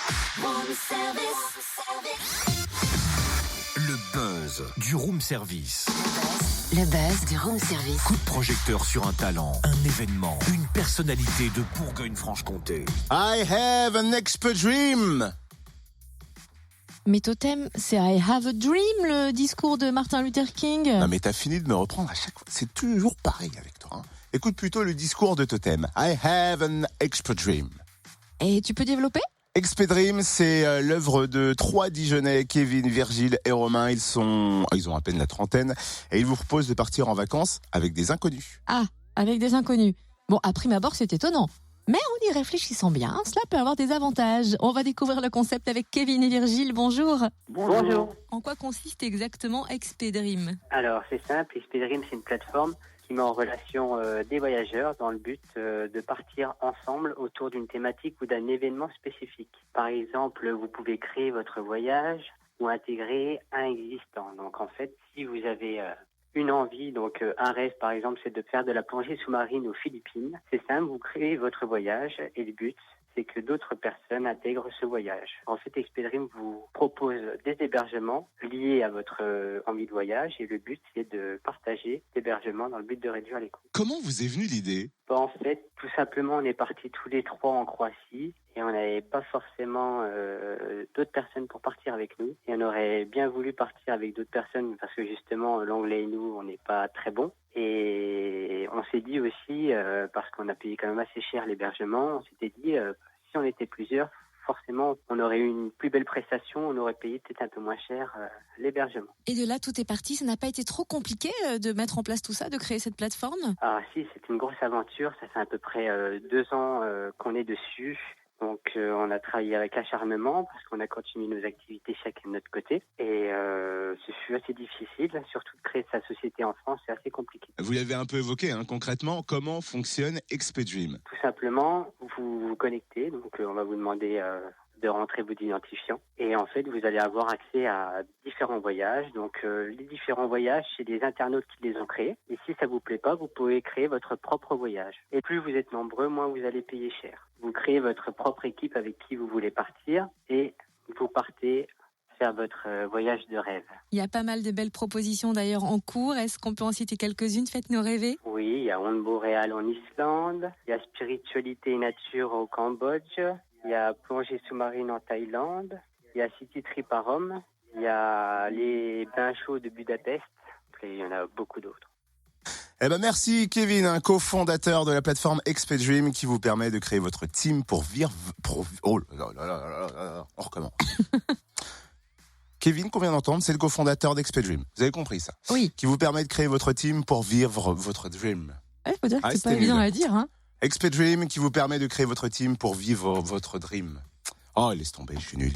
Room service. Le buzz du room service. Le buzz du room service. Coup de projecteur sur un talent, un événement, une personnalité de Bourgogne-Franche-Comté. I have an expert dream. Mes totems, c'est I have a dream, le discours de Martin Luther King. Non mais t'as fini de me reprendre à chaque fois. C'est toujours pareil avec toi. Écoute plutôt le discours de Totem. I have an expert dream. Et tu peux développer ? Expert Dream, c'est l'œuvre de 3 Dijonnais, Kevin, Virgile et Romain. Ils ont à peine la trentaine et ils vous proposent de partir en vacances avec des inconnus. Ah, avec des inconnus. Bon, à prime abord, c'est étonnant. Mais en y réfléchissant bien, cela peut avoir des avantages. On va découvrir le concept avec Kevin et Virgile. Bonjour. Bonjour. En quoi consiste exactement Expedream ? Alors, c'est simple. Expedream, c'est une plateforme qui met en relation des voyageurs dans le but de partir ensemble autour d'une thématique ou d'un événement spécifique. Par exemple, vous pouvez créer votre voyage ou intégrer un existant. Donc, en fait, si vous avez une envie, donc un rêve, par exemple, c'est de faire de la plongée sous-marine aux Philippines, c'est simple, vous créez votre voyage et le but, c'est que d'autres personnes intègrent ce voyage. En fait, Expedream vous propose des hébergements liés à votre envie de voyage et le but, c'est de partager l'hébergement dans le but de réduire les coûts. Comment vous est venue l'idée ? En fait, tout simplement, on est partis tous les 3 en Croatie et on n'avait pas forcément d'autres personnes pour partir avec nous. Et on aurait bien voulu partir avec d'autres personnes parce que justement, l'anglais et nous, on n'est pas très bons. Et on s'est dit aussi, parce qu'on a payé quand même assez cher l'hébergement, on s'était dit, si on était plusieurs, forcément, on aurait eu une plus belle prestation, on aurait payé peut-être un peu moins cher l'hébergement. Et de là, tout est parti. Ça n'a pas été trop compliqué de mettre en place tout ça, de créer cette plateforme ? Ah si, c'est une grosse aventure. Ça fait à peu près 2 ans qu'on est dessus. Donc on a travaillé avec acharnement parce qu'on a continué nos activités chacun de notre côté. Et ce fut assez difficile, surtout de créer sa société en France, c'est assez compliqué. Vous l'avez un peu évoqué, concrètement, comment fonctionne Expert Dream ? Tout simplement, vous vous connectez, donc on va vous demander de rentrer votre identifiant. Et en fait, vous allez avoir accès à différents voyages. Donc les différents voyages, c'est des internautes qui les ont créés. Et si ça vous plaît pas, vous pouvez créer votre propre voyage. Et plus vous êtes nombreux, moins vous allez payer cher. Vous créez votre propre équipe avec qui vous voulez partir et vous partez faire votre voyage de rêve. Il y a pas mal de belles propositions d'ailleurs en cours. Est-ce qu'on peut en citer quelques-unes ? Faites-nous rêver. Oui, il y a Onde Boréale en Islande, il y a Spiritualité et Nature au Cambodge, il y a Plongée sous-marine en Thaïlande, il y a City Trip à Rome, il y a les bains chauds de Budapest, et il y en a beaucoup d'autres. Merci Kevin, cofondateur de la plateforme Expert Dream qui vous permet de créer votre team pour vivre... Oh là là là là, on recommence. Kevin, qu'on vient d'entendre, c'est le cofondateur d'Expert Dream. Vous avez compris ça ? Oui. Qui vous permet de créer votre team pour vivre votre dream. Il faut dire que c'est c'était pas évident nul. à dire. Expert Dream qui vous permet de créer votre team pour vivre votre dream. Oh, laisse tomber, je suis nul.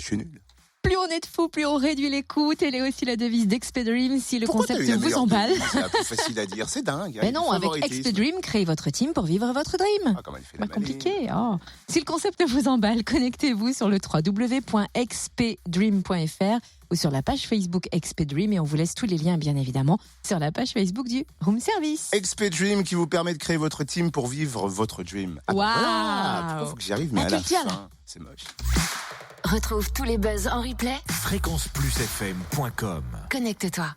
Plus on est de fous, plus on réduit les coûts. Telle est aussi la devise d'Expedream. Si le Pourquoi concept t'as eu la vous meilleure emballe. devise ? C'est la plus facile à dire, c'est dingue. Mais non, avec Expedream, créez votre team pour vivre votre dream. Ah, comment elle fait la Pas maline. compliqué. Oh. Si le concept vous emballe, connectez-vous sur le www.expedream.fr ou sur la page Facebook Expedream et on vous laisse tous les liens, bien évidemment, sur la page Facebook du Room Service. Expert Dream qui vous permet de créer votre team pour vivre votre dream. Ah, Waouh. voilà. Pourquoi faut que j'y arrive, mais à la Culture. fin, c'est moche. Retrouve tous les buzz en replay. fréquenceplusfm.com. Connecte-toi.